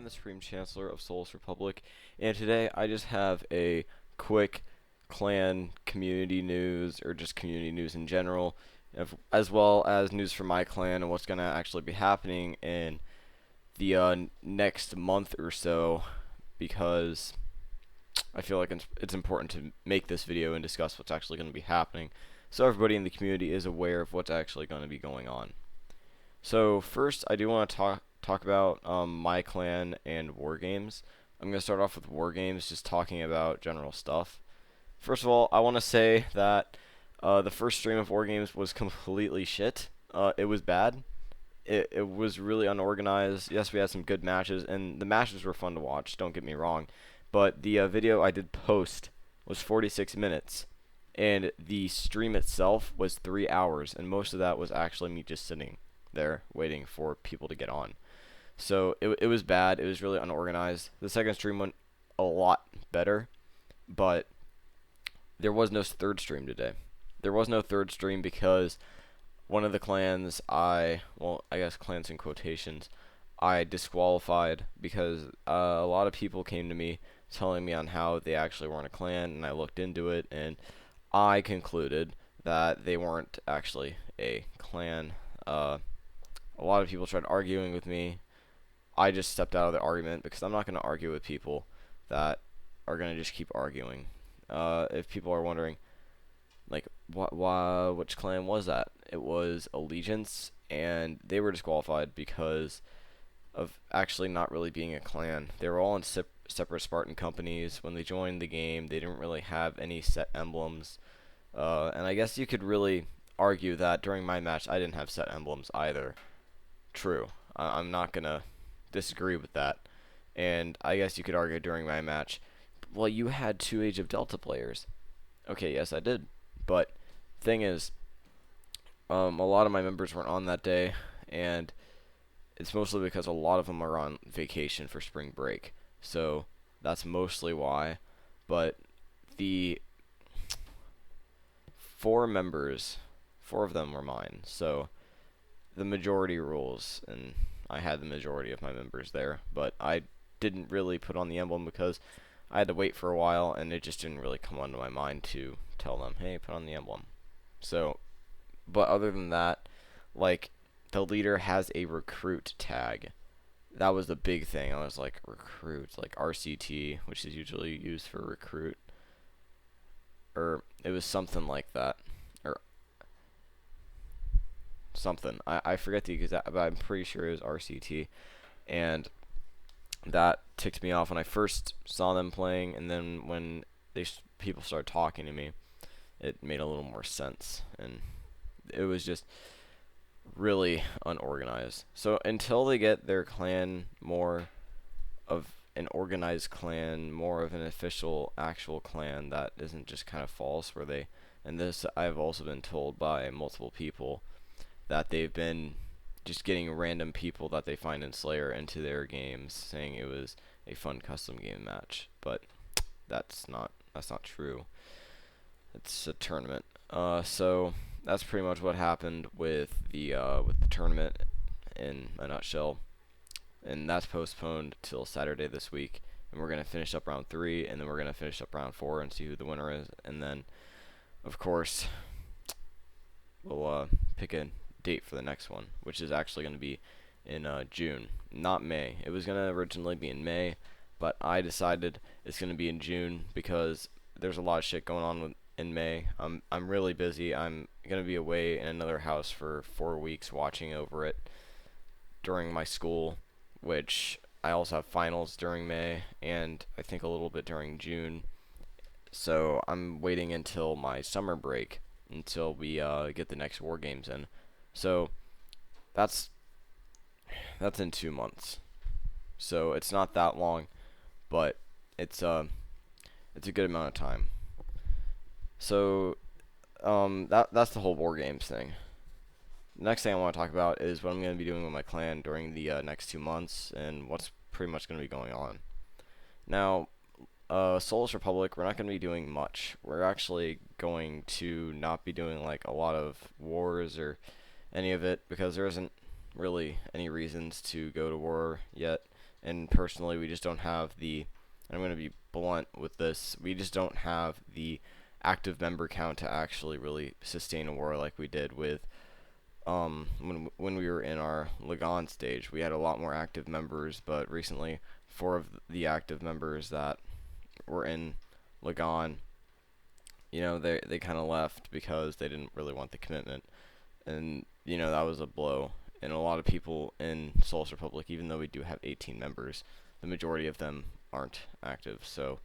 the Supreme Chancellor of Solace Republic, and today I just have a quick clan community news, or just community news in general, as well as news for my clan and what's going to actually be happening in the next month or so, because I feel like it's important to make this video and discuss what's actually going to be happening, so everybody in the community is aware of what's actually going to be going on. So first, I do want to talk about my clan and Wargames. I'm going to start off with Wargames, just talking about general stuff. First of all, I want to say that the first stream of Wargames was completely shit. It was bad. It was really unorganized. Yes, we had some good matches, and the matches were fun to watch, don't get me wrong. But the video I did post was 46 minutes, and the stream itself was 3 hours, and most of that was actually me just sitting there waiting for people to get on. So it was bad. It was really unorganized. The second stream went a lot better, but there was no third stream today. There was no third stream because one of the clans I guess clans in quotations, I disqualified because a lot of people came to me telling me on how they actually weren't a clan, and I looked into it, and I concluded that they weren't actually a clan. A lot of people tried arguing with me. I just stepped out of the argument because I'm not going to argue with people that are going to just keep arguing. If people are wondering, like, which clan was that? It was Allegiance, and they were disqualified because of actually not really being a clan. They were all in separate Spartan companies. When they joined the game, they didn't really have any set emblems. And I guess you could really argue that during my match, I didn't have set emblems either. True. I'm not going to disagree with that. And I guess you could argue during my match, well, you had 2 Age of Delta players. Okay, yes, I did. But thing is, a lot of my members weren't on that day, and it's mostly because a lot of them are on vacation for spring break. So that's mostly why. But the 4 members, 4 of them were mine. So the majority rules, and I had the majority of my members there, but I didn't really put on the emblem because I had to wait for a while, and it just didn't really come onto my mind to tell them, hey, put on the emblem. So, but other than that, like, the leader has a recruit tag. That was the big thing. I was like, recruit, like RCT, which is usually used for recruit, or it was something like that, or something. I forget the exact, but I'm pretty sure it was RCT, and that ticked me off when I first saw them playing, and then when people started talking to me, it made a little more sense, and it was just really unorganized. So until they get their clan more of an organized clan, more of an official, actual clan that isn't just kind of false, where they, and this I've also been told by multiple people, that they've been just getting random people that they find in Slayer into their games, saying it was a fun custom game match, but that's not true. It's a tournament. So that's pretty much what happened with the tournament in a nutshell, and that's postponed till Saturday this week, and we're gonna finish up round 3, and then we're gonna finish up round 4 and see who the winner is, and then of course we'll pick a date for the next one, which is actually going to be in June, not May. It was going to originally be in May, but I decided it's going to be in June because there's a lot of shit going on in May. I'm really busy. I'm going to be away in another house for 4 weeks watching over it during my school, which I also have finals during May, and I think a little bit during June. So I'm waiting until my summer break until we get the next Wargames in. So that's in 2 months. So it's not that long, but it's a good amount of time. So that's the whole Wargames thing. The next thing I want to talk about is what I'm going to be doing with my clan during the next 2 months, and what's pretty much going to be going on. Now, Solace Republic, we're not going to be doing much. We're actually going to not be doing like a lot of wars or any of it because there isn't really any reasons to go to war yet. And personally, we just don't have the. And I'm going to be blunt with this. We just don't have the active member count to actually really sustain a war like we did with when we were in our Lagan stage. We had a lot more active members, but recently, four of the active members that were in Lagan, they kind of left because they didn't really want the commitment, and that was a blow. And a lot of people in Solace Republic, even though we do have 18 members, the majority of them aren't active. So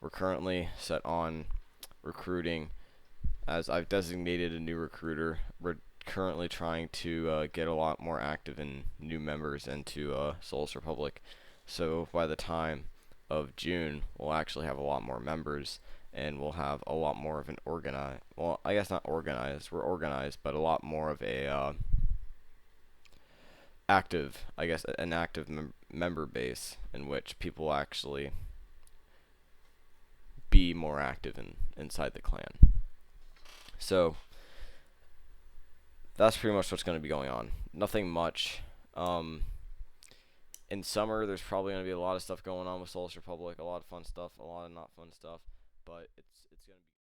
we're currently set on recruiting, as I've designated a new recruiter. We're currently trying to get a lot more active in new members into Solace Republic. So by the time of June, we'll actually have a lot more members, and we'll have a lot more of an organized. Well, I guess not organized. We're organized, but a lot more of a active. I guess an active member base in which people actually be more active inside the clan. So that's pretty much what's going to be going on. Nothing much. In summer, there's probably going to be a lot of stuff going on with Solace Republic, a lot of fun stuff, a lot of not fun stuff, but it's going to be